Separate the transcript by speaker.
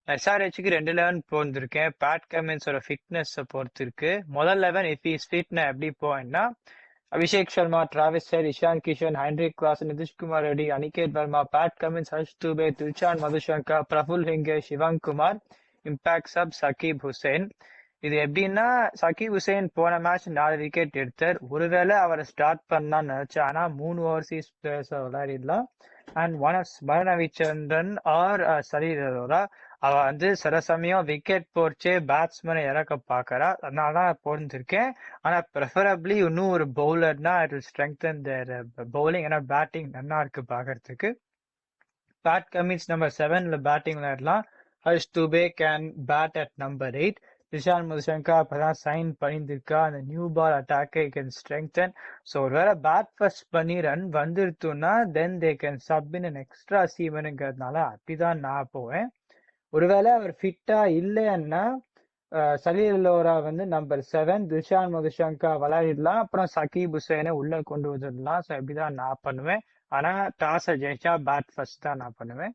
Speaker 1: எஸ்ஆர்ஹெச்சுக்கு 2-11 போந்திருக்கேன். Bad கமின்ஸோட fitness பொறுத்து இருக்கு. முதல் 11 இஃப் இஸ் ஃபிட் நான் எப்படி போவேன்னா Abhishek Sharma, Travis Head, Ishan Kishan, Heinrich Klaasen, Nitish Kumar Reddy, Aniket Verma, Pat Cummins, Harsh Dubey, Dilshan Madushanka, Prafull Hinge, Shivang Kumar, impact sub Sakib Hussain. இது எப்படின்னா சகீப் ஹுசேன் போன மேட்ச் 4 விக்கெட் எடுத்தார். ஒருவேளை அவரை ஸ்டார்ட் பண்ணலாம்னு நினைச்சா ஆனா 3 ஓவர்சீஸ் பிளேயர்ஸ் விளையாடிடலாம். And one of Ravichandran or Salil Arora அவ சில சமயம் விக்கெட் போர்ச்சே பேட்ஸ்மேனை இறக்க பாக்குறா. அதனாலதான் போயிருந்திருக்கேன். ஆனா ப்ரெஃபரபிளி இன்னும் ஒரு பவுலர்னா it will strengthen their bowling. ஏன்னா பேட்டிங் நல்லா இருக்கு பாக்குறதுக்கு. பேட் கமின்ஸ் நம்பர் 7ல பேட்டிங் விளையாடலாம். Harsh Dubey can bat at number 8. Ishan Madushanka அப்பதான் சைன் பண்ணியிருக்கா. அந்த நியூ பால் அட்டாக்கை கேன் ஸ்ட்ரெங்தன். ஸோ ஒருவேளை பேட் ஃபர்ஸ்ட் பண்ணி ரன் வந்துருத்தோம்னா then they can sub in an extra சீவனுங்கிறதுனால அப்படிதான் நான் போவேன். ஒருவேளை அவர் ஃபிட்டா இல்லைன்னா சலீலோரா நம்பர் 7, துஷான் மதுசங்கர் விளையாடிடலாம். அப்புறம் சகீப் ஹுசேனை உள்ள கொண்டு வந்துடலாம். ஸோ இப்படிதான் நான் பண்ணுவேன். ஆனா டாஸை ஜெயிச்சா பேட் ஃபர்ஸ்ட் தான் நான் பண்ணுவேன்.